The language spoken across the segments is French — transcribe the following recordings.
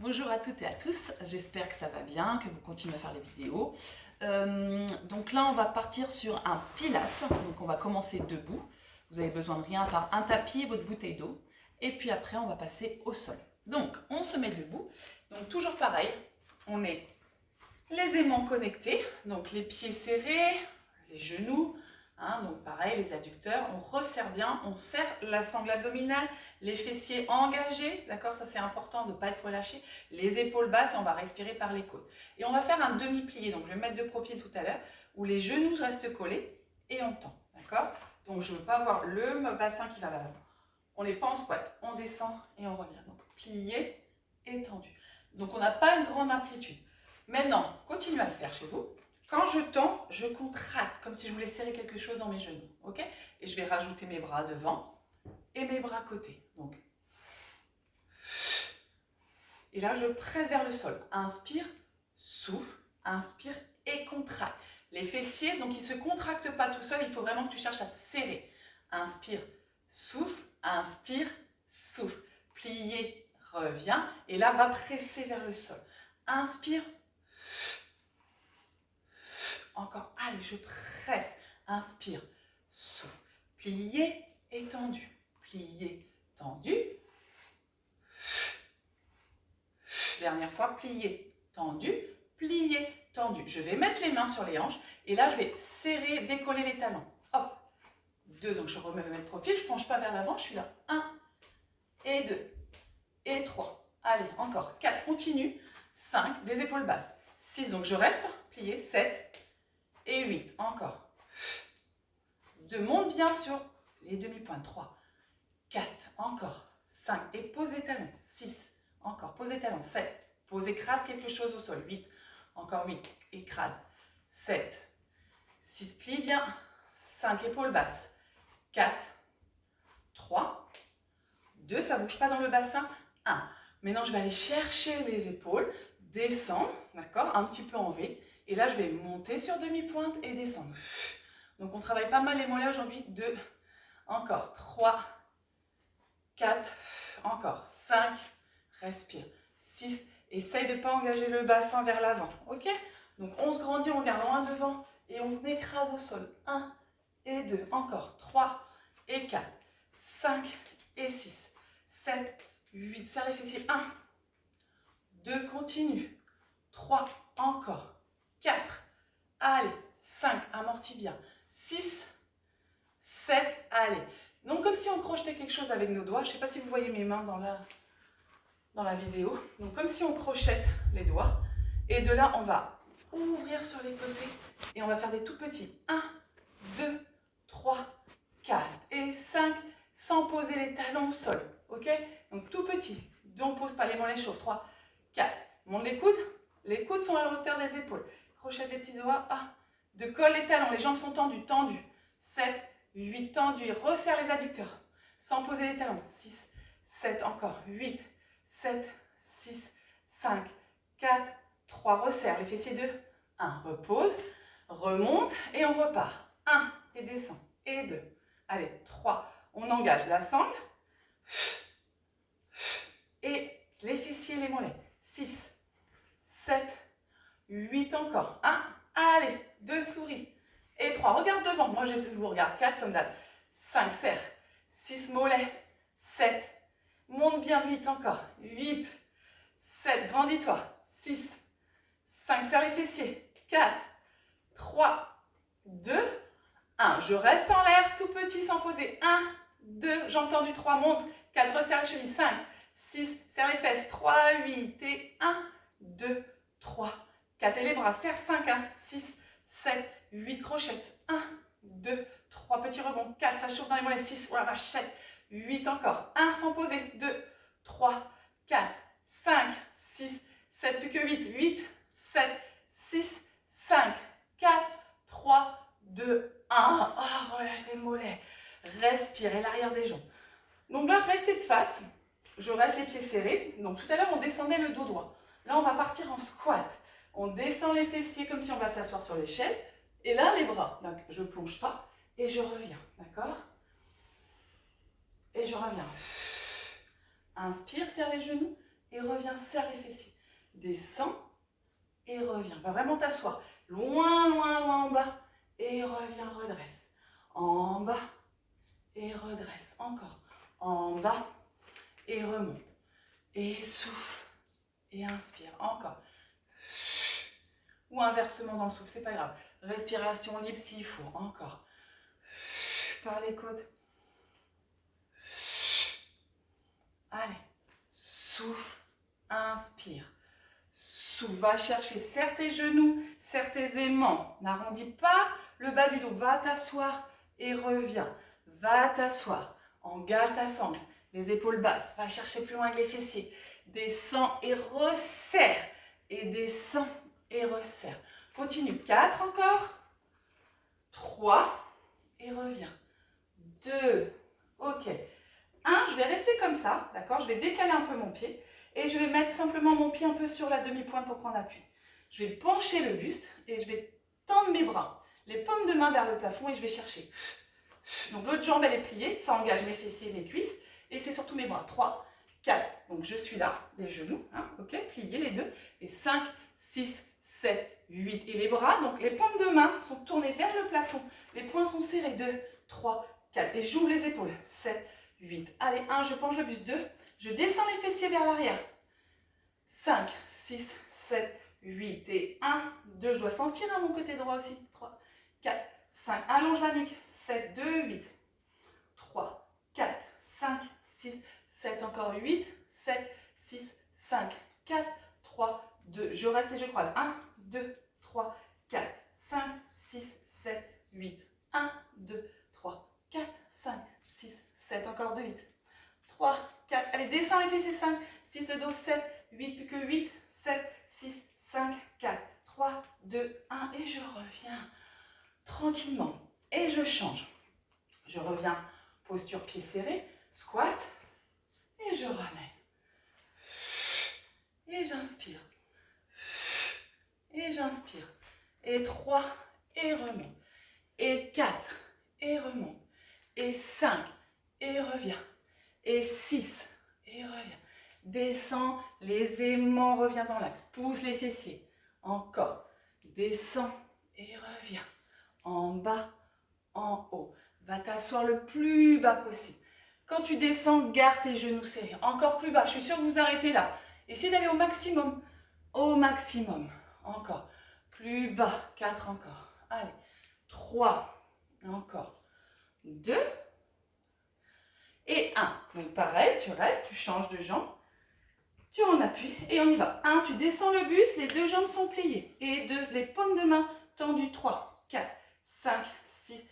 Bonjour à toutes et à tous, j'espère que ça va bien, que vous continuez à faire les vidéos. Donc là on va partir sur un pilate, donc on va commencer debout. Vous avez besoin de rien à part un tapis et votre bouteille d'eau. Et puis après on va passer au sol. Donc on se met debout, donc toujours pareil, on est les aimants connectés, donc les pieds serrés, les genoux. Donc pareil, les adducteurs, on resserre bien, on serre la sangle abdominale, les fessiers engagés, d'accord, ça c'est important de ne pas être relâché, les épaules basses, on va respirer par les côtes. Et on va faire un demi-plié, donc je vais me mettre de profil tout à l'heure, où les genoux restent collés et on tend, d'accord. Donc je ne veux pas avoir le bassin qui va vers l'avant. On n'est pas en squat, on descend et on revient. Donc plié et tendu. Donc on n'a pas une grande amplitude. Maintenant, continuez à le faire chez vous. Quand je tends, je contracte, comme si je voulais serrer quelque chose dans mes genoux. Ok? Et je vais rajouter mes bras devant et mes bras côté. Donc, et là, je presse vers le sol. Inspire, souffle, inspire et contracte. Les fessiers, donc ils ne se contractent pas tout seuls, il faut vraiment que tu cherches à serrer. Inspire, souffle, inspire, souffle. Plier, reviens. Et là, va presser vers le sol. Inspire. Encore, allez, je presse. Inspire, souffle. Plié et tendu. Plié, tendu. Dernière fois, plié, tendu, plié, tendu. Je vais mettre les mains sur les hanches et là, je vais serrer, décoller les talons. Hop, 2, donc je remets le profil, je ne penche pas vers l'avant, je suis là. 1 et 2 et 3. Allez, encore 4, continue. 5, des épaules basses. 6, donc je reste, plié, 7 et 8, encore. 2, monte bien sur les demi-pointes. 3, 4, encore. 5, et pose les talons. 6, encore, pose les talons. 7, pose, écrase quelque chose au sol. 8, encore 8, écrase. 7, 6, plie bien. 5, épaules basses. 4, 3, 2, ça ne bouge pas dans le bassin. 1. Maintenant, je vais aller chercher les épaules, descendre, d'accord, un petit peu en V. Et là, je vais monter sur demi-pointe et descendre. Donc, on travaille pas mal les mollets aujourd'hui. 2, encore 3, 4, encore 5, respire. 6, essaye de ne pas engager le bassin vers l'avant, ok? Donc, on se grandit, on regarde loin devant et on écrase au sol. 1 et 2, encore 3 et 4, 5 et 6, 7, 8, serre les fessiers. 1, 2, continue. 3, encore. 4, allez. 5, amortis bien. 6, 7, allez. Donc comme si on crochetait quelque chose avec nos doigts. Je ne sais pas si vous voyez mes mains dans la vidéo. Donc comme si on crochette les doigts. Et de là, on va ouvrir sur les côtés. Et on va faire des tout petits. 1, 2, 3, 4 et 5. Sans poser les talons au sol. Ok? Donc tout petit. On ne pose pas les mollets chauffent. 3, 4. Monte les coudes. Les coudes sont à la hauteur des épaules. Crochette les petits doigts. 1, 2, colle les talons. Les jambes sont tendues. Tendues. 7, 8, tendu, resserre les adducteurs, sans poser les talons, 6, 7, encore, 8, 7, 6, 5, 4, 3, resserre les fessiers, 2, 1, repose, remonte et on repart, 1, et descend, et 2, allez, 3, on engage la sangle, et les fessiers, les mollets, 6, 7, 8, encore, 1, allez, 2, souris, et 3, regarde devant. Moi, je vous regarde. 4 comme d'hab. 5, serre. 6, mollet. 7, monte bien vite encore. 8, 7, grandis-toi. 6, 5, serre les fessiers. 4, 3, 2, 1. Je reste en l'air, tout petit, sans poser. 1, 2, jambes tendues. 3, monte. 4, resserre les chevilles. 5, 6, serre les fesses. 3, 8, et 1, 2, 3, 4. Et les bras, serre 5, 1, 6, 7, 8 crochettes, 1, 2, 3 petits rebonds, 4, ça chauffe dans les mollets, 6, oh la vache, 7, 8 encore, 1 sans poser, 2, 3, 4, 5, 6, 7, plus que 8, 8, 7, 6, 5, 4, 3, 2, 1, oh, relâche les mollets, respire et l'arrière des jambes. Donc là, restez de face, je reste les pieds serrés, donc tout à l'heure on descendait le dos droit, là on va partir en squat. On descend les fessiers comme si on va s'asseoir sur les chaises. Et là, les bras. Donc, je ne plonge pas et je reviens. D'accord? Et je reviens. Inspire, serre les genoux. et reviens, serre les fessiers. Descends et reviens. Va vraiment t'asseoir. Loin, loin, loin en bas. Et reviens, redresse. En bas et redresse. Encore. En bas et remonte. Et souffle. Et inspire. Encore. Ou inversement dans le souffle, c'est pas grave. Respiration libre s'il faut. Encore. Par les côtes. Allez. Souffle. Inspire. Souffle. Va chercher. Serre tes genoux. Serre tes aimants. N'arrondis pas le bas du dos. Va t'asseoir et reviens. Va t'asseoir. Engage ta sangle. Les épaules basses. Va chercher plus loin avec les fessiers. Descends et resserre. Et descends et resserre. Continue. 4 encore. 3. Et reviens. 2. Ok. 1. Je vais rester comme ça. D'accord? Je vais décaler un peu mon pied. Et je vais mettre simplement mon pied un peu sur la demi-pointe pour prendre appui. Je vais pencher le buste et je vais tendre mes bras. Les paumes de main vers le plafond et je vais chercher. Donc l'autre jambe elle est pliée. Ça engage mes fessiers et mes cuisses. Et c'est surtout mes bras. 3, 4. Donc je suis là. Les genoux. Hein, ok? Pliés les deux. Et 5, 6, 7, 8. Et les bras. Donc les paumes de main sont tournées vers le plafond. Les poings sont serrés. 2, 3, 4. Et j'ouvre les épaules. 7, 8. Allez, 1. Je penche le buste. 2. Je descends les fessiers vers l'arrière. 5, 6, 7, 8 et 1, 2. Je dois sentir à mon côté droit aussi. 3, 4, 5. Allonge la nuque. 7, 2, 8. 3, 4, 5, 6, 7. Encore 8, 7, 6, 5, 4, 3, 2. Je reste et je croise. 1, 2, 3, 4, 5, 6, 7, 8. 1, 2, 3, 4, 5, 6, 7. Encore 2, 8. 3, 4. Allez, descends les fessiers. 5, 6, 2, 7, 8. Plus que 8, 7, 6, 5, 4, 3, 2, 1. Et je reviens tranquillement. Et je change. Je reviens, posture pied serré, squat. Et je ramène. Et j'inspire. Et j'inspire. Et 3, et remonte. Et 4, et remonte. Et 5, et reviens. Et 6, et reviens. Descends, les aimants, reviens dans l'axe. Pousse les fessiers. Encore. Descends et reviens. En bas, en haut. Va t'asseoir le plus bas possible. Quand tu descends, garde tes genoux serrés. Encore plus bas. Je suis sûre que vous arrêtez là. Essayez d'aller au maximum. Au maximum. Encore. Plus bas. 4 encore. Allez. 3. Encore. 2. Et 1. Donc pareil, tu restes, tu changes de jambe. Tu en appuies et on y va. 1, tu descends le buste, les deux jambes sont pliées. Et 2, les paumes de main tendues. 3, 4, 5, 6.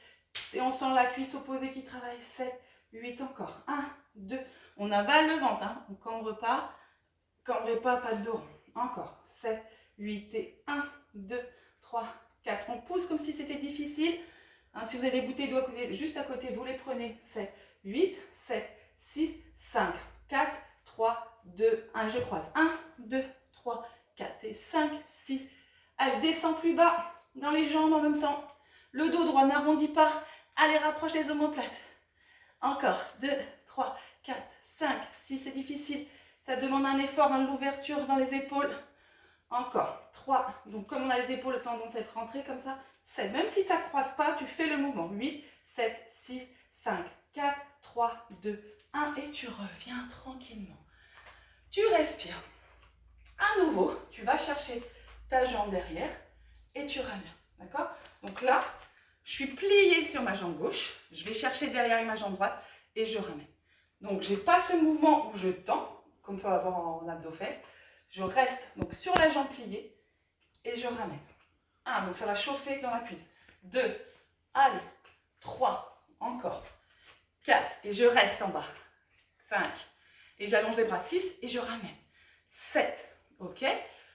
Et on sent la cuisse opposée qui travaille. 7, 8 encore. 1, 2. On avale le ventre. Hein. On ne cambre pas. Cambrez pas, pas de dos. Encore. 7, 8 et 1, 2, 3, 4. On pousse comme si c'était difficile. Hein, si vous avez des bouteilles d'eau juste à côté, vous les prenez. 7, 8, 7, 6, 5, 4, 3, 2, 1. Je croise. 1, 2, 3, 4 et 5, 6. Allez, descends plus bas dans les jambes en même temps. Le dos droit n'arrondit pas. Allez, rapproche les omoplates. Encore. 2, 3, 4, 5, 6. C'est difficile. Ça demande un effort, hein, de l'ouverture dans les épaules. Encore. 3. Donc, comme on a les épaules tendance à être rentrées comme ça. 7. Même si ça ne croise pas, tu fais le mouvement. 8, 7, 6, 5, 4, 3, 2, 1. Et tu reviens tranquillement. Tu respires. À nouveau, tu vas chercher ta jambe derrière et tu ramènes. D'accord? Donc là, je suis pliée sur ma jambe gauche. Je vais chercher derrière ma jambe droite et je ramène. Donc, je n'ai pas ce mouvement où je tends, comme on peut avoir en abdos-fesses. Je reste donc sur la jambe pliée et je ramène. 1, donc ça va chauffer dans la cuisse. 2, allez. 3, encore. 4, et je reste en bas. 5, et j'allonge les bras. 6, et je ramène. 7, ok.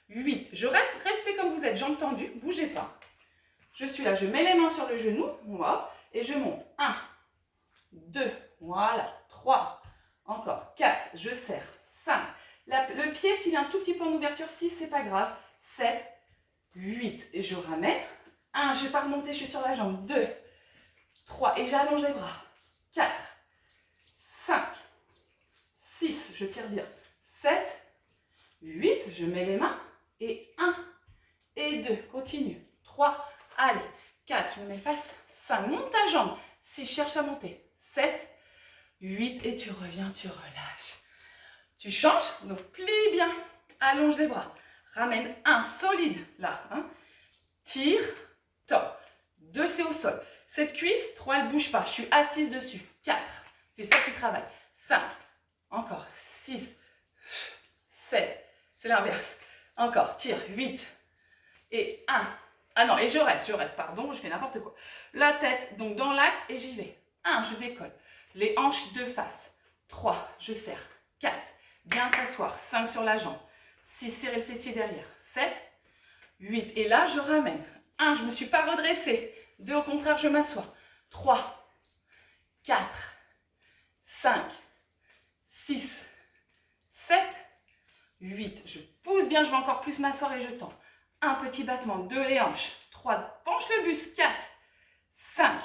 8, je reste, restez comme vous êtes, jambes tendues, bougez pas. Je suis là, je mets les mains sur le genou, moi, et je monte. 1, 2, voilà. 3, encore. 4, je serre. 5, le pied, s'il est un tout petit peu en ouverture, 6, c'est pas grave. 7, 8, et je ramène. 1, je ne vais pas remonter, je suis sur la jambe. 2, 3, et j'allonge les bras. 4, 5, 6, je tire bien. 7, 8, je mets les mains. Et 1 et 2, continue. 3, allez. 4, je me mets face. 5, monte ta jambe. 6, cherche à monter. 7, 8 et tu reviens, tu relâches. Tu changes, donc plie bien. Allonge les bras. Ramène 1, solide, là. Hein. Tire, top. 2, c'est au sol. Cette cuisse, 3, elle ne bouge pas. Je suis assise dessus. 4, c'est ça qui travaille. 5, encore. 6, 7, c'est l'inverse. Encore, tire. 8 et 1. Ah non, et je reste, pardon, je fais n'importe quoi. La tête, donc dans l'axe, et j'y vais. 1, je décolle. Les hanches de face. 3, je serre. 4, bien s'asseoir. 5 sur la jambe. 6, serrer le fessier derrière. 7, 8, et là, je ramène. 1, je ne me suis pas redressée. 2, au contraire, je m'assois. 3, 4, 5, 6, 7, 8. Je pousse bien, je vais encore plus m'asseoir et je tends. Un petit battement, 2 les hanches. 3, penche le buste. 4, 5,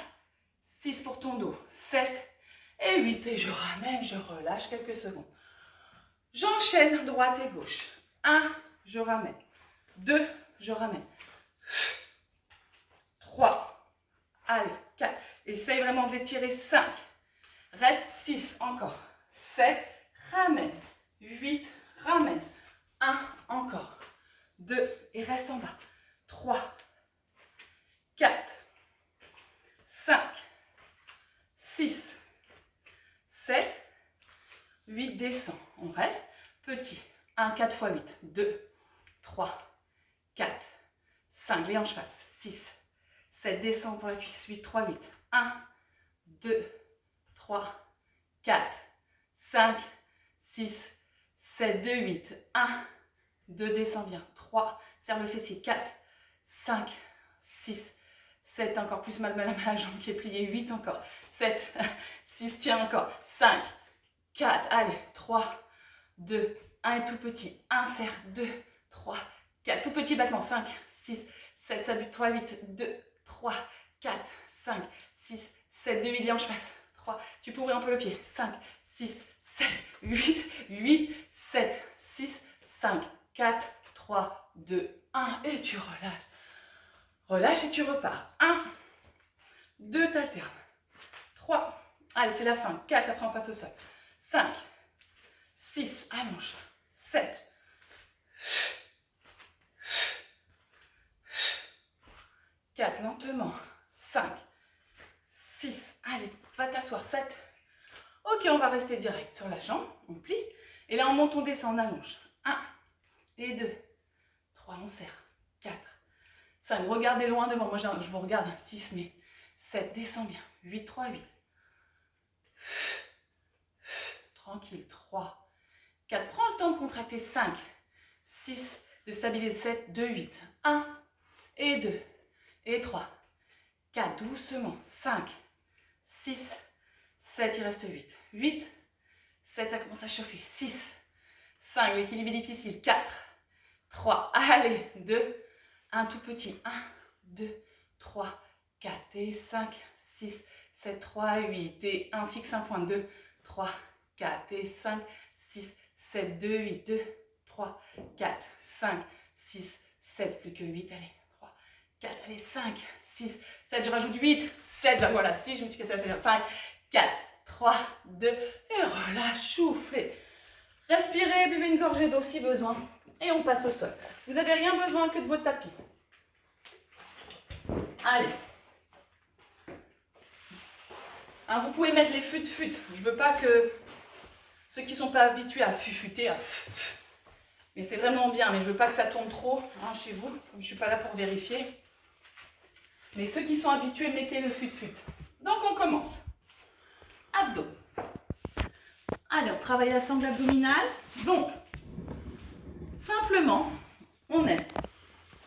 6 pour ton dos. 7 et 8. Et je ramène, je relâche quelques secondes. J'enchaîne droite et gauche. 1, je ramène. 2, je ramène. 3, allez, 4. Essaye vraiment d'étirer. 5. Reste 6, encore. 7, ramène. 8, ramène. 1, encore. 2, et reste en bas. 3, 4, 5, 6, 7, 8, descend. On reste. Petit. 1, 4 x 8. 2, 3, 4, 5. Les hanches face. 6, 7, descend pour la cuisse. 8, 3, 8. 1, 2, 3, 4, 5, 6, 7, 2, 8. 1, 2, descend bien. 3, serre le fessier. 4, 5, 6, 7, encore plus mal à la jambe qui est pliée. 8 encore. 7, 6, tiens encore. 5, 4, allez. 3, 2, 1 et tout petit. 1, serre. 2, 3, 4. Tout petit battement. 5, 6, 7, ça bute. 3, 8, 2, 3, 4, 5, 6, 7, 2, 8, les hanches face. 3, tu peux ouvrir un peu le pied. 5, 6, 7, 8, 7, 6, 5, 4, 3, 2, 1. Et tu relâches. Relâche et tu repars. 1, 2, t'alternes. 3, allez, c'est la fin. 4, après on passe au sol. 5, 6, allonge. 7, 4, lentement. 5, 6, allez, va t'asseoir. 7. Ok, on va rester direct sur la jambe. On plie. Et là, on monte, on descend, on allonge. 1 et 2. 3, on serre. 4, 5, regardez loin devant. Moi, je vous regarde. 6, mais 7, descend bien. 8, 3, 8. Tranquille. 3, 4. Prends le temps de contracter. 5, 6, de stabiliser. 7, 2, 8. 1 et 2 et 3, 4, doucement. 5, 6, 7, il reste 8. 8, 7, ça commence à chauffer. 6, 5, l'équilibre est difficile. 4, 3, allez, 2, 1 tout petit. 1, 2, 3, 4 et 5, 6, 7, 3, 8 et 1, fixe un point. 2, 3, 4 et 5, 6, 7, 2, 8, 2, 3, 4, 5, 6, 7, plus que 8, allez, 3, 4, allez, 5, 6, 7, je rajoute 8, 7, ben voilà, 6, je me suis cassé à faire 5, 4, 3, 2, et relâche, soufflez. Respirez, buvez une gorgée d'eau si besoin, et on passe au sol. Vous n'avez rien besoin que de votre tapis. Allez. Hein, vous pouvez mettre les fut-fut. Je ne veux pas que ceux qui ne sont pas habitués à fufuter, mais c'est vraiment bien, mais je ne veux pas que ça tourne trop hein, chez vous, comme je ne suis pas là pour vérifier. Mais ceux qui sont habitués, mettez le fut-fut. Donc on commence. Abdos. Allez, on travaille la sangle abdominale. Donc, simplement, on est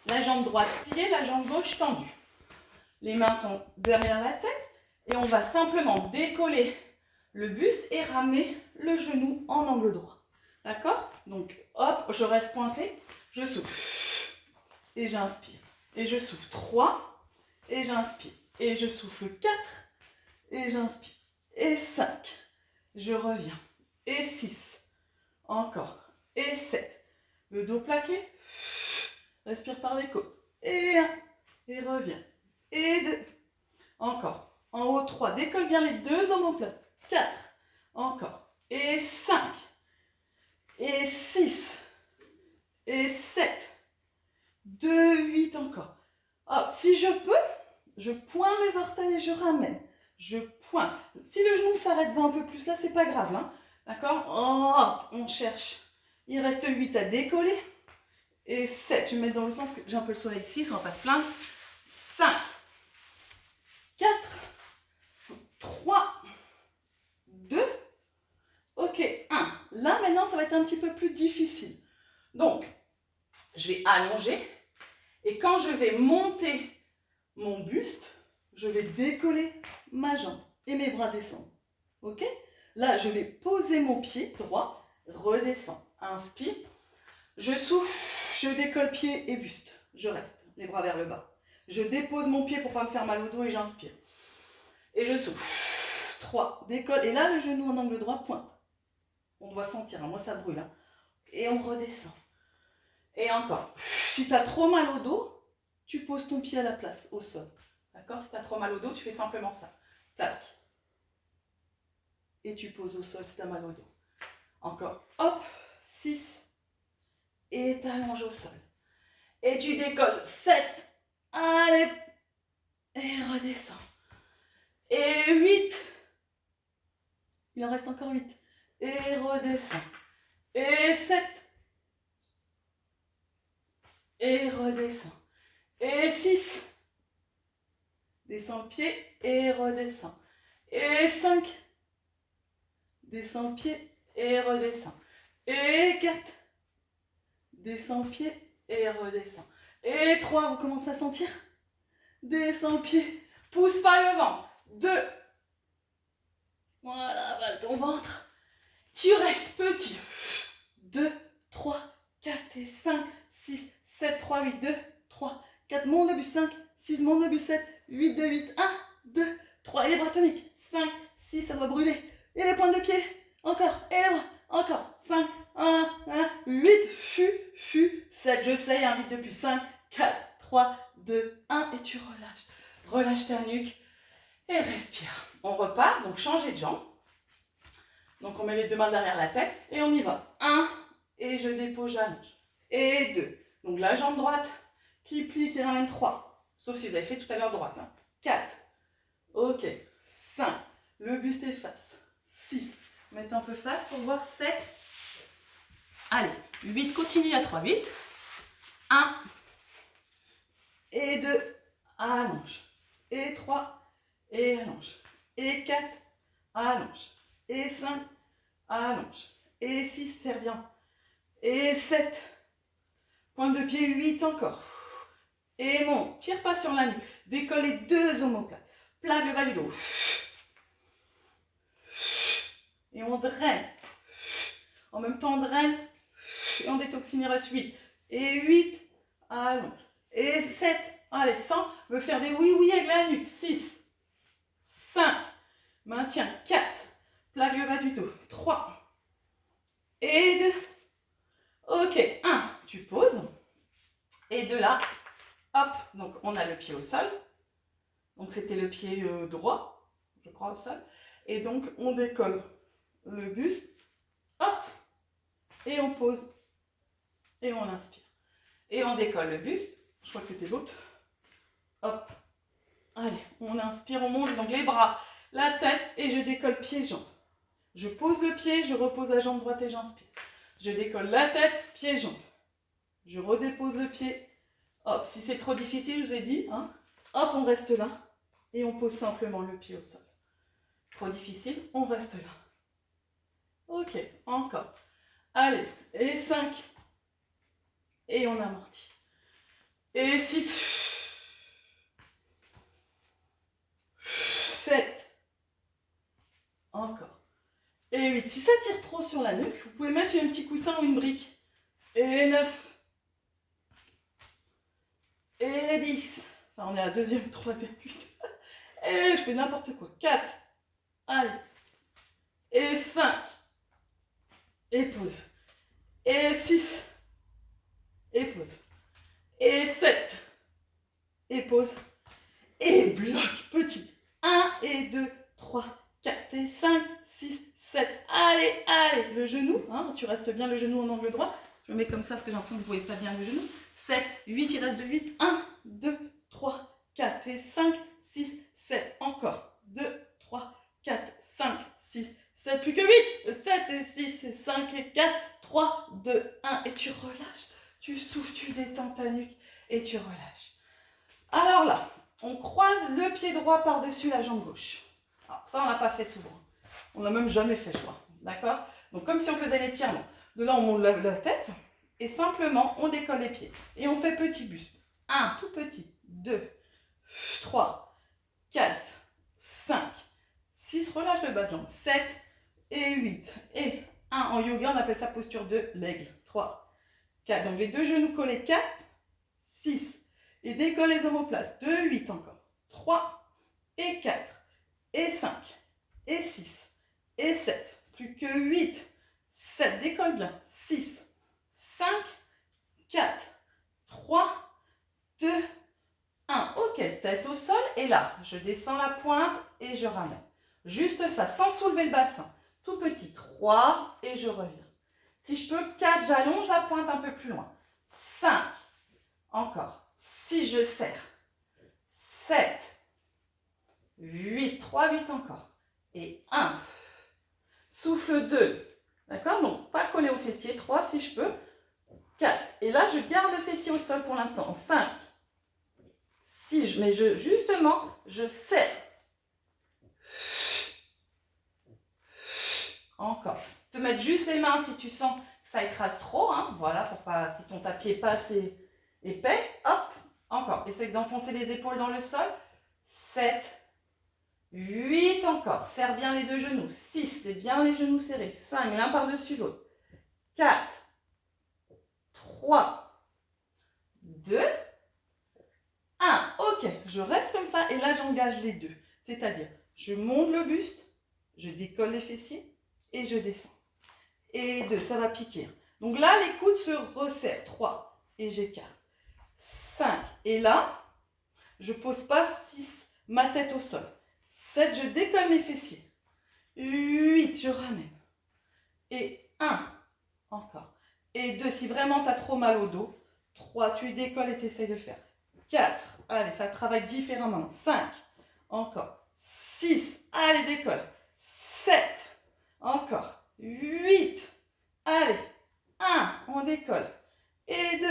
la jambe droite pliée, la jambe gauche tendue. Les mains sont derrière la tête et on va simplement décoller le buste et ramener le genou en angle droit. D'accord? Donc, hop, je reste pointé, je souffle. Et j'inspire. Et je souffle. 3. Et j'inspire. Et je souffle. 4. Et j'inspire. Et 5. Je reviens. Et 6. Encore. Et 7. Le dos plaqué. Respire par les côtes. Et 1. Et reviens. Et 2. Encore. En haut, 3. Décolle bien les deux omoplates. 4. Encore. Et 5. Et 6. Et 7. 2, 8 encore. Hop, si je peux, je pointe les orteils et je ramène. Je pointe. Si le genou s'arrête un peu plus là, c'est pas grave. Hein. D'accord? Oh, on cherche. Il reste 8 à décoller. Et 7. Je vais me mettre dans le sens que j'ai un peu le soleil. 6, on va pas se plaindre. 5. 4. 3. 2. Ok, 1. Là, maintenant, ça va être un petit peu plus difficile. Donc, je vais allonger. Et quand je vais monter mon buste, je vais décoller ma jambe et mes bras descendent. Ok? Là, je vais poser mon pied droit, redescends. Inspire. Je souffle, je décolle pied et buste. Je reste, les bras vers le bas. Je dépose mon pied pour ne pas me faire mal au dos et j'inspire. Et je souffle. 3, décolle. Et là, le genou en angle droit pointe. On doit sentir, hein. Moi ça brûle. Hein. Et on redescend. Et encore. Si tu as trop mal au dos, tu poses ton pied à la place, au sol. D'accord? Si tu as trop mal au dos, tu fais simplement ça. Tac. Et tu poses au sol si tu as mal au dos. Encore. Hop. 6. Et tu allonges au sol. Et tu décolles. 7. Allez. Et redescends. Et 8. Il en reste encore 8. Et redescends. Et 7. Et redescends. Et 6. Descends le pied et redescends. Et 5. Descends le pied et redescends. Et 4. Descends le pied et redescends. Et 3, vous commencez à sentir? Descends le pied. Pousse pas le ventre. 2. Voilà, avale ton ventre. Tu restes petit. 2, 3, 4 et 5, 6, 7, 3, 8, 2, 3, 4, monte le buste, 5, 6, monte le buste, 7, 8, 2, 8, 1, 2, 3, et les bras toniques, 5, 6, ça doit brûler, et les pointes de pied, encore, et les bras, encore, 5, 1, 8, 7, je sais, un vite depuis 5, 4, 3, 2, 1, et tu relâches. Relâche ta nuque, et respire. On repart, donc changer de jambe. Donc on met les deux mains derrière la tête, et on y va. 1, et je dépose, j'allonge. Et 2. Donc la jambe droite qui plie, qui ramène 3. Sauf si vous avez fait tout à l'heure droite. Hein. 4. Ok. 5. Le buste est face. 6. Mettez un peu face pour voir. 7. Allez. 8. Continue à 3. 8. 1. Et 2. Allonge. Et 3. Et allonge. Et 4. Allonge. Et 5. Allonge. Et 6. Serre bien. Et 7. Pointe de pied, 8 encore. Et monte. Tire pas sur la nuque. Décolle les deux omoplates. Plaque le bas du dos. Et on draine. En même temps, on draine. Et on détoxine. Il reste 8. Et 8. Allons. Et 7. Allez, 100. Me faire des oui-oui avec la nuque. 6. 5. Maintiens. 4. Plaque le bas du dos. 3. Et 2. Ok. 1. Tu poses. Et de là, hop. Donc, on a le pied au sol. Donc, c'était le pied droit, je crois, au sol. Et donc, on décolle le buste. Hop. Et on pose. Et on inspire. Et on décolle le buste. Je crois que c'était l'autre. Hop. Allez, on inspire, on monte. Donc, les bras, la tête. Et je décolle pied-jambe. Je pose le pied, je repose la jambe droite et j'inspire. Je décolle la tête, pied-jambe. Je redépose le pied. Hop, si c'est trop difficile, je vous ai dit, hein, hop, on reste là. Et on pose simplement le pied au sol. Trop difficile, on reste là. Ok, encore. Allez, et 5. Et on amortit. Et 6. 7. Encore. Et 8. Si ça tire trop sur la nuque, vous pouvez mettre un petit coussin ou une brique. Et 9. Et 10. Enfin, on est à deuxième, troisième, 8. Et je fais n'importe quoi. 4. Allez. Et 5. Et pause. Et 6. pause. Et 7. Et pause. Et bloc, petit. 1 et 2, 3, 4 et 5, 6, 7. Allez, allez, le genou, hein, tu restes bien le genou en angle droit. Je me mets comme ça parce que j'ai l'impression que vous ne voyez pas bien le genou. 7, 8, il reste de 8. 1, 2, 3, 4 et 5, 6, 7. Encore. 2, 3, 4, 5, 6, 7. Plus que 8. 7 et 6 et 5 et 4. 3, 2, 1. Et tu relâches. Tu souffles, tu détends ta nuque et tu relâches. Alors là, on croise le pied droit par-dessus la jambe gauche. Alors ça, on n'a pas fait souvent. On n'a même jamais fait, je crois. D'accord? Donc comme si on faisait l'étirement. De là, on monte la tête et simplement, on décolle les pieds. Et on fait petit buste. 1, tout petit. 2, 3, 4, 5, 6. Relâche le bas de jambe. 7 et 8. Et 1. En yoga, on appelle ça posture de l'aigle. 3, 4. Donc les deux genoux collés. 4, 6. Et décolle les omoplates. 2, 8 encore. 3 et 4 et 5 et 6 et 7. Plus que 8. 7. Décolle bien. 6, 5, 4, 3, 2, 1. Ok, tête au sol. Et là, je descends la pointe et je ramène. Juste ça, sans soulever le bassin. Tout petit. 3 et je reviens. Si je peux, 4, j'allonge la pointe un peu plus loin. 5. Encore. 6, je serre. 7, 8, 3, 8 encore. Et 1. Souffle 2. D'accord? Donc, pas collé au fessier. 3 si je peux. 4. Et là, je garde le fessier au sol pour l'instant. 5. 6. Mais justement, je serre. Encore. Tu peux mettre juste les mains si tu sens que ça écrase trop. Hein? Voilà, pour pas, si ton tapis n'est pas assez épais. Hop. Encore. Essaye d'enfoncer les épaules dans le sol. 7, 8 encore. Serre bien les deux genoux. 6, c'est bien les genoux serrés. 5, l'un par-dessus l'autre. 4, 3, 2, 1. Ok, je reste comme ça et là j'engage les deux. C'est-à-dire, je monte le buste, je décolle les fessiers et je descends. Et 2, ça va piquer. Donc là, les coudes se resserrent. 3 et j'écarte. 5 et là, je ne pose pas 6, ma tête au sol. 7, je décolle mes fessiers. 8, je ramène. Et 1, encore. Et 2, si vraiment tu as trop mal au dos. 3, tu décolles et tu essaies de faire. 4, allez, ça travaille différemment. 5, encore. 6, allez, décolle. 7, encore. 8, allez. 1, on décolle. Et 2,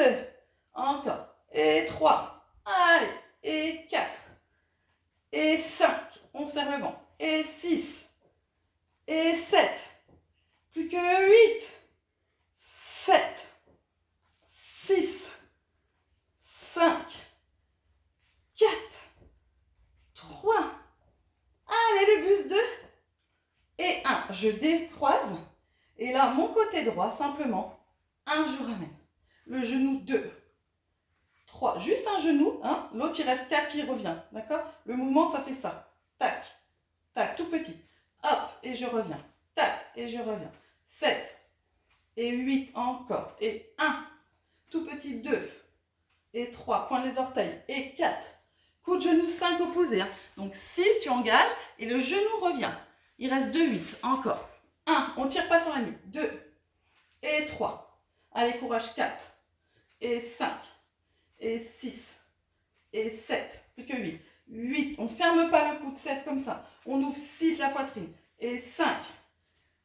encore. Et 3, allez. Et 4. Et 5, on serre le ventre. Et 6. Et 7. Plus que 8. 7. 6. 5. 4. 3. Allez, le buste 2. Et 1. Je décroise. Et là, mon côté droit, simplement, 1, je ramène. Le genou 2. 3, juste un genou, hein. L'autre il reste 4 qui revient, d'accord? Le mouvement ça fait ça, tac, tac, tout petit, hop, et je reviens, tac, et je reviens, 7, et 8 encore, et 1, tout petit, 2, et 3, pointe les orteils, et 4, coup de genou 5 opposés, hein. Donc 6, tu engages, et le genou revient, il reste 2, 8, encore, 1, on ne tire pas sur la nuque, 2, et 3, allez courage, 4, et 5, et 6, et 7, plus que 8. 8, on ne ferme pas le coude, 7 comme ça. On ouvre 6 la poitrine, et 5,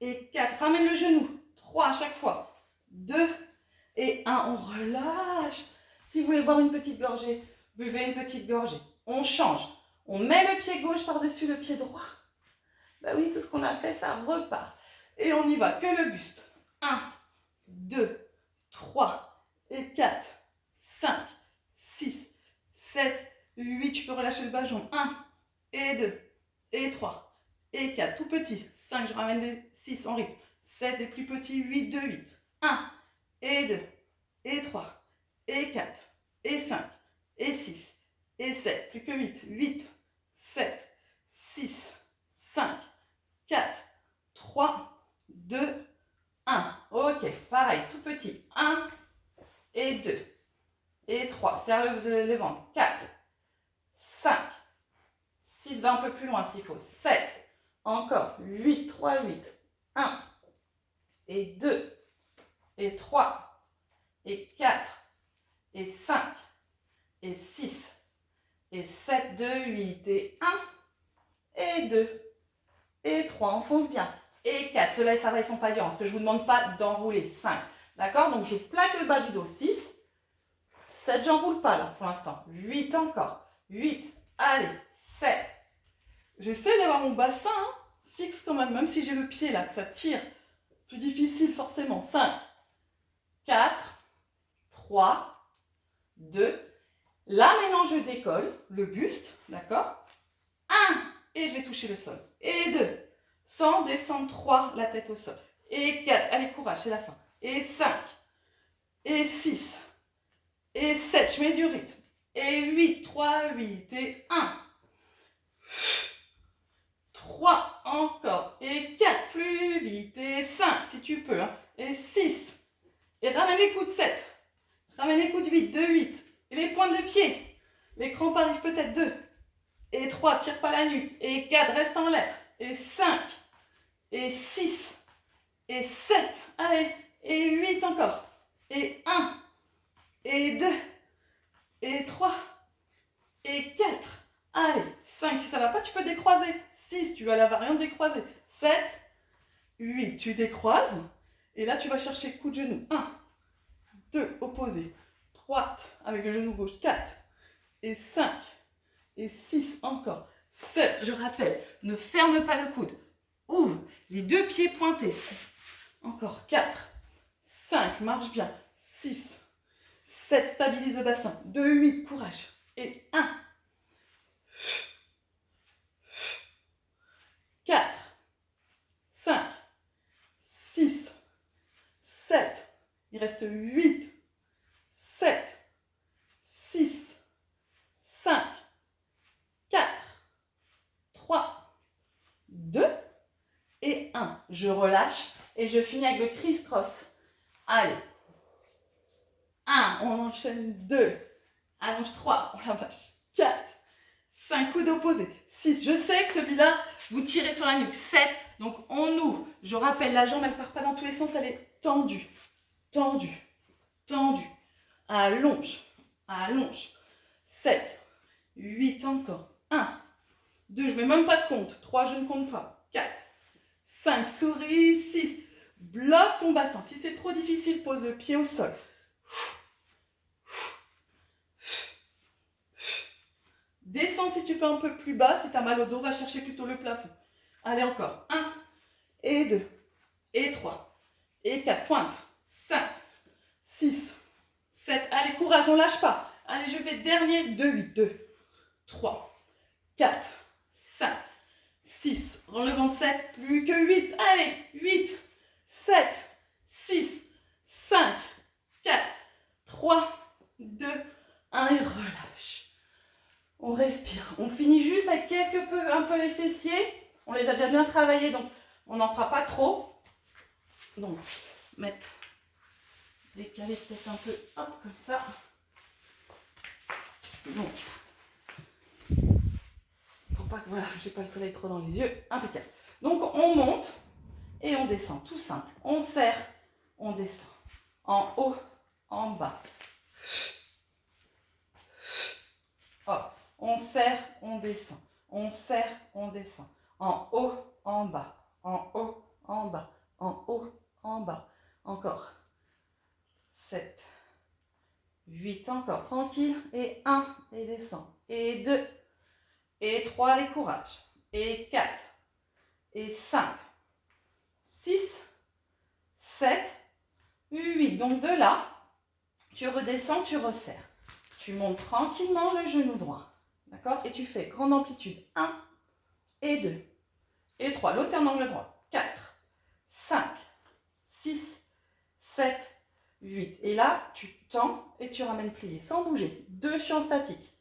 et 4, ramène le genou, 3 à chaque fois, 2, et 1, on relâche. Si vous voulez boire une petite gorgée, buvez une petite gorgée. On change, on met le pied gauche par-dessus le pied droit. Ben oui, tout ce qu'on a fait, ça repart. Et on y va, que le buste. 1, 2, 3, et 4, 5, 6, 7, 8, tu peux relâcher le bas jambe. 1, et 2, et 3, et 4, tout petit. 5, je ramène des 6 en rythme. 7 et plus petit, 8, 2, 8. 1, et 2, et 3, et 4, et 5, et 6, et 7, plus que 8. 8, 7, 6, 5, 4, 3, 2, 1. Ok, pareil, tout petit. 1 et 2. et 3. Serre le ventre. 4, 5, 6, va un peu plus loin s'il faut. 7, encore. 8, 3, 8. 1, et 2, et 3, et 4, et 5, et 6, et 7, 2, 8, et 1, et 2, et 3. Enfonce bien. Et 4. Ceux-là, ça va, ils sont pas durs. Parce que je ne vous demande pas d'enrouler. 5. D'accord? Donc, je plaque le bas du dos. 6. 7, j'enroule pas là pour l'instant. 8 encore. 8. Allez. 7. J'essaie d'avoir mon bassin fixe quand même. Même si j'ai le pied là, que ça tire. Plus difficile forcément. 5. 4. 3. 2. Là, maintenant, je décolle le buste. D'accord? 1. Et je vais toucher le sol. Et 2. Sans descendre. 3. La tête au sol. Et 4. Allez, courage, c'est la fin. Et 5. Et 6. Et 7. Je mets du rythme. Et 8. 3, 8. Et 1. 3. Encore. Et 4. Plus vite. Et 5, si tu peux. Hein. Et 6. Et ramène les coudes. 7. Ramène les coudes. 8. 2, 8. Et les pointes de pied. Les crampes arrivent peut-être. 2. Et 3. Tire pas la nuque. Et 4. Reste en l'air. Et 5. Et 6. Et 7. Allez. Et 8 encore. Et 1. Et 2. Et 3. Et 4. Allez. 5. Si ça va pas, tu peux décroiser. 6. Tu as la variante décroisée. 7. 8. Tu décroises. Et là, tu vas chercher coup de genou. 1. 2. Opposé. 3. Avec le genou gauche. 4. Et 5. Et 6 encore. 7. Je rappelle, ne ferme pas le coude. Ouvre les deux pieds pointés. Encore 4, 5, marche bien. 6, 7, stabilise le bassin. 2, 8, courage. Et 1, 4, 5, 6, 7. Il reste 8, 7, 6, 5, 4, 3, 2 et 1. Je relâche et je finis avec le criss-cross. Allez. 1, on enchaîne. 2, allonge. 3, on la lâche. 4, 5, coudes opposés. 6, je sais que celui-là, vous tirez sur la nuque. 7, donc on ouvre. Je rappelle, la jambe, elle ne part pas dans tous les sens, elle est tendue. Tendue. Tendue. Allonge. Allonge. 7, 8 encore. 1, 2, je ne mets même pas de compte. 3, je ne compte pas. 4, 5, souris. 6, bloque ton bassin. Si c'est trop difficile, pose le pied au sol. Descends si tu peux un peu plus bas. Si tu as mal au dos, va chercher plutôt le plafond. Allez, encore. 1, et 2, et 3, et 4. Pointe. 5, 6, 7. Allez, courage, on ne lâche pas. Allez, je vais dernier. 2, 8, 2, 3, 4, 5, 6. Relevant de 7. Plus que 8. Allez, 8, 7, 6, 5, 4, 3, 2, 1 et relâche. On respire. On finit juste avec un peu les fessiers. On les a déjà bien travaillés, donc on n'en fera pas trop. Donc, mettre, décaler peut-être un peu, hop, comme ça. Donc, pour pas que, voilà, j'ai pas le soleil trop dans les yeux. Impeccable. Donc, on monte et on descend, tout simple. On serre, on descend. En haut, en bas. Hop. On serre, on descend. On serre, on descend. En haut, en bas. En haut, en bas. En haut, en bas. Encore. 7. 8 encore. Tranquille. Et 1. Et descend. Et 2. Et 3. Allez, courage. Et 4. Et 5. 6. 7. 8. Donc de là, tu redescends, tu resserres. Tu montes tranquillement le genou droit. D'accord? Et tu fais grande amplitude. 1 et 2 et 3. L'autre est en angle droit. 4, 5, 6, 7, 8. Et là, tu tends et tu ramènes plié sans bouger. 2 champs statiques.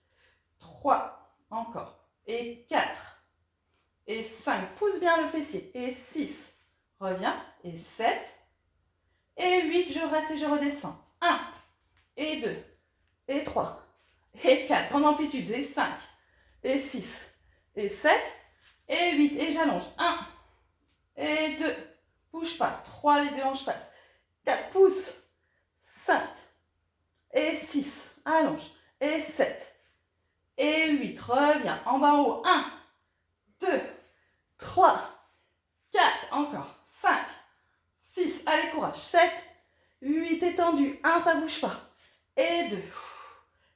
3, encore. Et 4. Et 5. Pousse bien le fessier. Et 6. Reviens. Et 7. Et 8. Je reste et je redescends. 1 et 2 et 3, et 4, grande amplitude, et 5, et 6, et 7, et 8, et j'allonge, 1, et 2, bouge pas, 3, les deux hanches passent, 4, pousse, 5, et 6, allonge, et 7, et 8, reviens, en bas en haut, 1, 2, 3, 4, encore, 5, 6, allez courage, 7, 8, étendu, 1, ça bouge pas, et 2,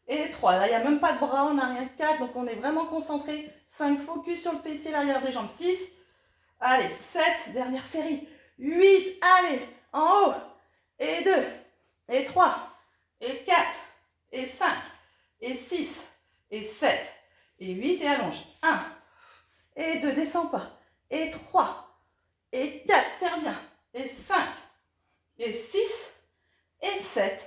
et 3, là il n'y a même pas de bras, on n'a rien, 4, donc on est vraiment concentré, 5, focus sur le fessier, l'arrière des jambes, 6, allez, 7, dernière série, 8, allez, en haut, et 2, et 3, et 4, et 5, et 6, et 7, et 8, et allonge, 1, et 2, descends pas, et 3, et 4, serre bien, et 5, et 6, et 7,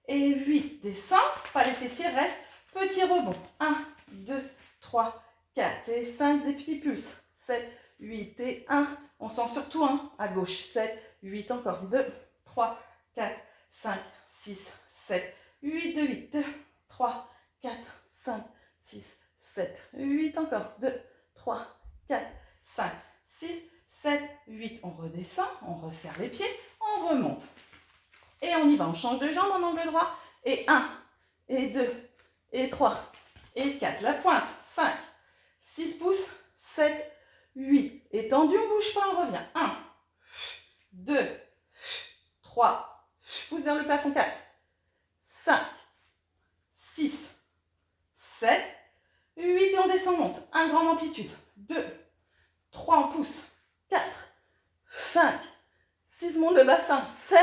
et 8, descends, pas les fessiers, reste, petit rebond, 1, 2, 3, 4, et 5, des petits pulses, 7, 8, et 1, on sent surtout un, à gauche, 7, 8, encore, 2, 3, 4, 5, 6, 7, 8, 2, 8, 2, 3, 4, 5, 6, 7, 8, encore, 2, 3, 4, 5, 6, 7, 8, on redescend, on resserre les pieds, on remonte. Et on y va, on change de jambe en angle droit, et 1, et 2, et 3, et 4, la pointe, 5, 6 pouces, 7, 8, étendu, on ne bouge pas, on revient, 1, 2, 3, pouce vers le plafond, 4, 5, 6, 7, 8, et on descend, monte, 1, grande amplitude, 2, 3, on pousse, 4, 5, 6, monte le bassin, 7,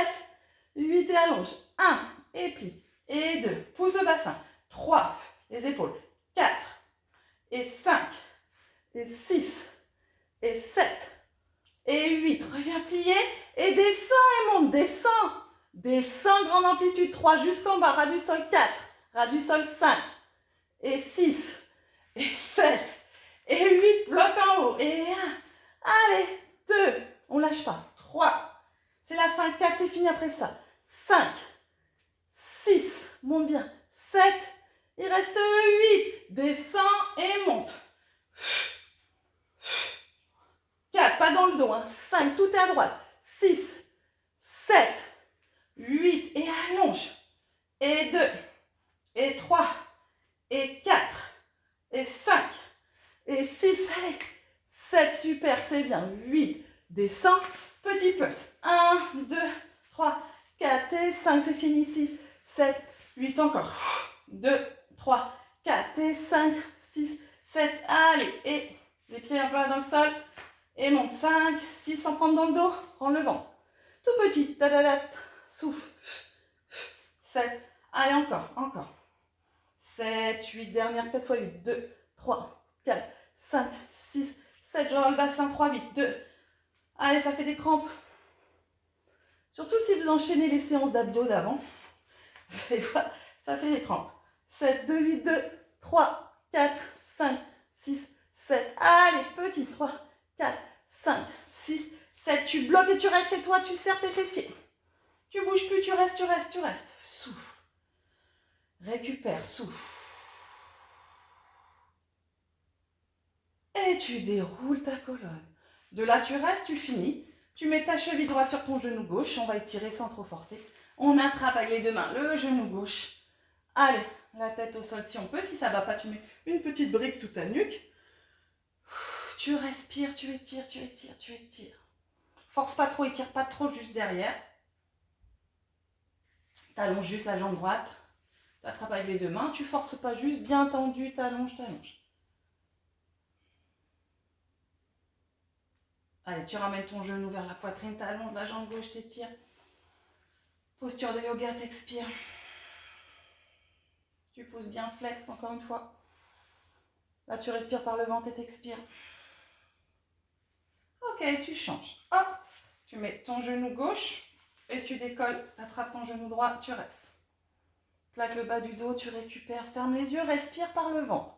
8 et allonge, 1, et plie, et 2, pousse le bassin, 3, les épaules, 4, et 5, et 6, et 7, et 8, reviens plier, et descends et monte, descends, descends, grande amplitude, 3 jusqu'en bas, ras du sol, 4, ras du sol, 5, et 6, et 7, et 8, bloc en haut, et 1, allez, 2, on lâche pas, 3, c'est la fin, 4, c'est fini après ça, 5, 6, monte bien, 7, il reste 8, descends et monte, 4, pas dans le dos, hein. 5, tout est à droite, 6, 7, 8, et allonge, et 2, et 3, et 4, et 5, et 6, allez, 7, super, c'est bien, 8, descends, petit pulse, 1, 2, 3, 4 et 5, c'est fini, 6, 7, 8, encore, 2, 3, 4 et 5, 6, 7, allez, et les pieds un peu dans le sol, et monte, 5, 6, sans prendre dans le dos, prends le ventre, tout petit, tadadad, souffle, 7, allez, encore, 7, 8, dernière, 4 fois 8, 2, 3, 4, 5, 6, 7, je rends le bassin, 3, 8, 2, allez, ça fait des crampes, surtout si vous enchaînez les séances d'abdos d'avant, vous allez voir, ça fait des crampes, 7, 2, 8, 2, 3, 4, 5, 6, 7, allez, petit, 3, 4, 5, 6, 7, tu bloques et tu restes chez toi, tu serres tes fessiers, tu bouges plus, tu restes, souffle, récupère, souffle, et tu déroules ta colonne, de là tu restes, tu finis, tu mets ta cheville droite sur ton genou gauche, on va étirer sans trop forcer, on attrape avec les deux mains le genou gauche, allez, la tête au sol si on peut, si ça ne va pas, tu mets une petite brique sous ta nuque, tu respires, tu étires, force pas trop, étire pas trop, juste derrière, t'allonges juste la jambe droite, t'attrapes avec les deux mains, tu forces pas, juste bien tendu, t'allonges. Allez, tu ramènes ton genou vers la poitrine, t'allonges la jambe gauche, t'étires. Posture de yoga, t'expires. Tu pousses bien flex, encore une fois. Là, tu respires par le ventre et t'expires. Ok, tu changes. Hop, tu mets ton genou gauche et tu décolles. T'attrapes ton genou droit, tu restes. Plaque le bas du dos, tu récupères. Ferme les yeux, respire par le ventre.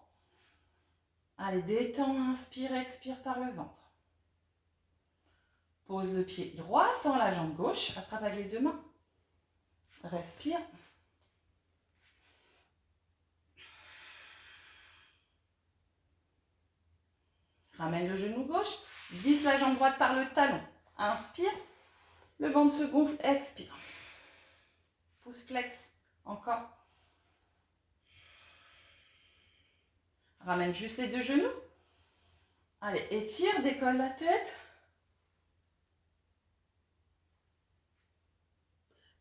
Allez, détends, inspire, expire par le ventre. Pose le pied droit, tends la jambe gauche, attrape avec les deux mains. Respire. Ramène le genou gauche, glisse la jambe droite par le talon. Inspire, le ventre se gonfle, expire. Pouce flex, encore. Ramène juste les deux genoux. Allez, étire, décolle la tête.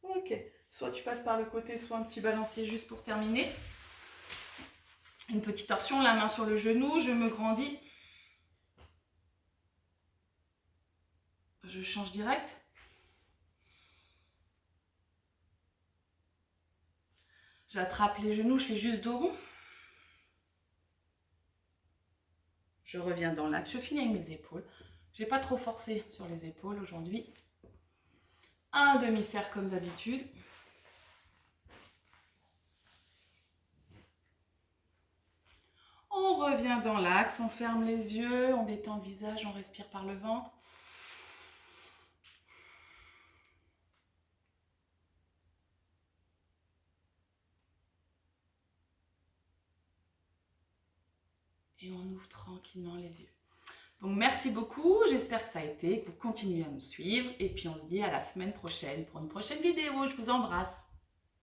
Ok, soit tu passes par le côté, soit un petit balancier juste pour terminer. Une petite torsion, la main sur le genou, je me grandis. Je change direct. J'attrape les genoux, je fais juste dos rond. Je reviens dans l'axe, je finis avec mes épaules. Je n'ai pas trop forcé sur les épaules aujourd'hui. Un demi-cercle comme d'habitude. On revient dans l'axe, on ferme les yeux, on détend le visage, on respire par le ventre. Et on ouvre tranquillement les yeux. Donc merci beaucoup, j'espère que ça a été, que vous continuez à nous suivre. Et puis on se dit à la semaine prochaine pour une prochaine vidéo. Je vous embrasse.